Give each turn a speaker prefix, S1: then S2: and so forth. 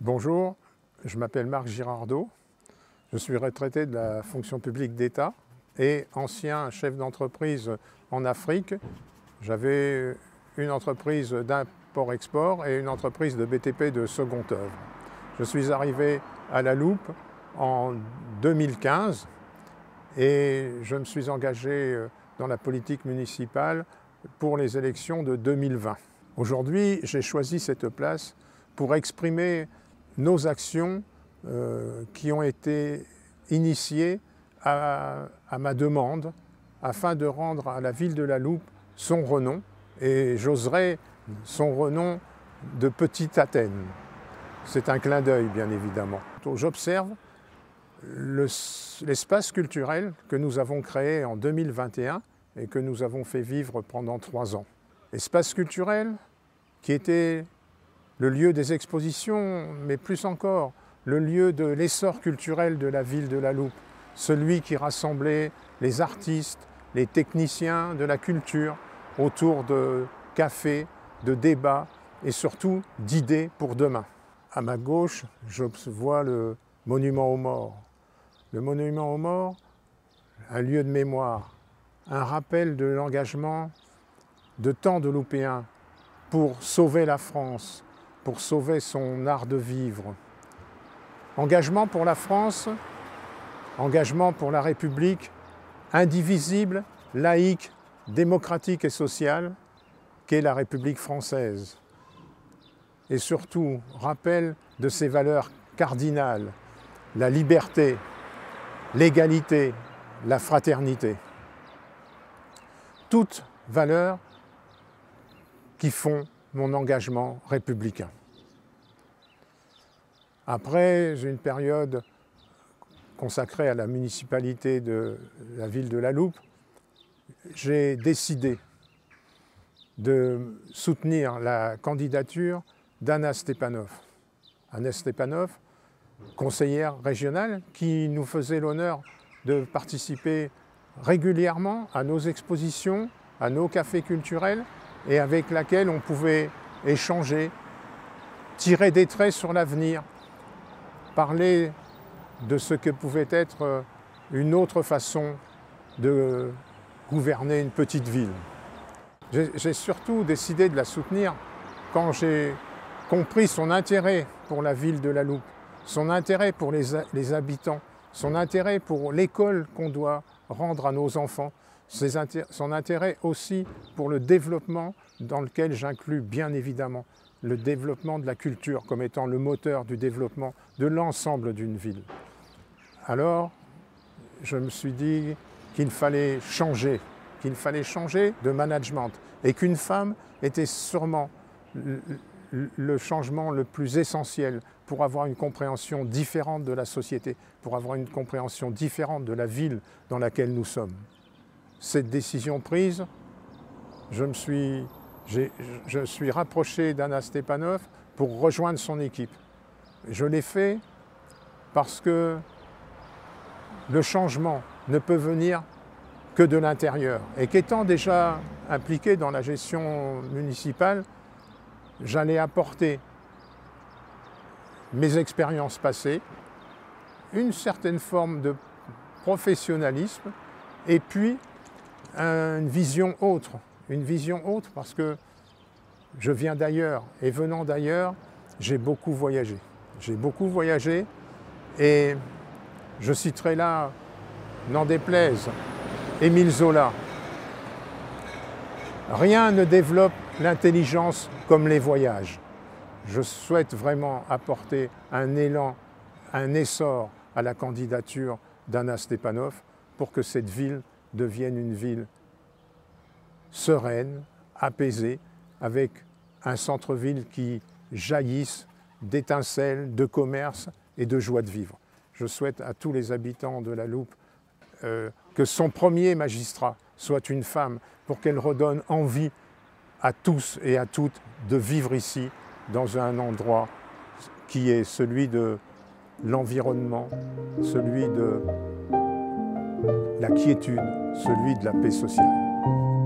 S1: Bonjour, je m'appelle Marc Girardot, je suis retraité de la fonction publique d'État et ancien chef d'entreprise en Afrique. J'avais une entreprise d'import-export et une entreprise de BTP de seconde œuvre. Je suis arrivé à la Loupe en 2015 et je me suis engagé dans la politique municipale pour les élections de 2020. Aujourd'hui, j'ai choisi cette place pour exprimer nos actions qui ont été initiées à ma demande afin de rendre à la ville de la Loupe son renom, et j'oserais son renom de Petite Athènes. C'est un clin d'œil, bien évidemment. J'observe l'espace culturel que nous avons créé en 2021 et que nous avons fait vivre pendant 3 ans. Espace culturel qui était le lieu des expositions, mais plus encore, le lieu de l'essor culturel de la ville de la Loupe, celui qui rassemblait les artistes, les techniciens de la culture autour de cafés, de débats et surtout d'idées pour demain. À ma gauche, je vois le monument aux morts. Le monument aux morts, un lieu de mémoire, un rappel de l'engagement de tant de Loupéens pour sauver la France, pour sauver son art de vivre. Engagement pour la France, engagement pour la République, indivisible, laïque, démocratique et sociale, qu'est la République française. Et surtout, rappel de ses valeurs cardinales, la liberté, l'égalité, la fraternité. Toutes valeurs qui font mon engagement républicain. Après une période consacrée à la municipalité de la ville de la Loupe, j'ai décidé de soutenir la candidature d'Anna Stepanov. Anna Stepanov, conseillère régionale, qui nous faisait l'honneur de participer régulièrement à nos expositions, à nos cafés culturels, et avec laquelle on pouvait échanger, tirer des traits sur l'avenir, parler de ce que pouvait être une autre façon de gouverner une petite ville. J'ai surtout décidé de la soutenir quand j'ai compris son intérêt pour la ville de la Loupe, son intérêt pour les habitants, son intérêt pour l'école qu'on doit rendre à nos enfants, son intérêt aussi pour le développement dans lequel j'inclus bien évidemment le développement de la culture comme étant le moteur du développement de l'ensemble d'une ville. Alors, je me suis dit qu'il fallait changer de management et qu'une femme était sûrement le changement le plus essentiel pour avoir une compréhension différente de la société, pour avoir une compréhension différente de la ville dans laquelle nous sommes. Cette décision prise, je me suis rapproché d'Anna Stepanov pour rejoindre son équipe. Je l'ai fait parce que le changement ne peut venir que de l'intérieur. Et qu'étant déjà impliqué dans la gestion municipale, j'allais apporter mes expériences passées, une certaine forme de professionnalisme et puis une vision autre parce que je viens d'ailleurs et venant d'ailleurs, j'ai beaucoup voyagé. Et je citerai là, n'en déplaise, Émile Zola. Rien ne développe l'intelligence comme les voyages. Je souhaite vraiment apporter un élan, un essor à la candidature d'Anna Stepanov pour que cette ville devienne une ville sereine, apaisée, avec un centre-ville qui jaillisse d'étincelles, de commerce et de joie de vivre. Je souhaite à tous les habitants de la Loupe que son premier magistrat soit une femme pour qu'elle redonne envie à tous et à toutes de vivre ici dans un endroit qui est celui de l'environnement, celui de la quiétude, celui de la paix sociale.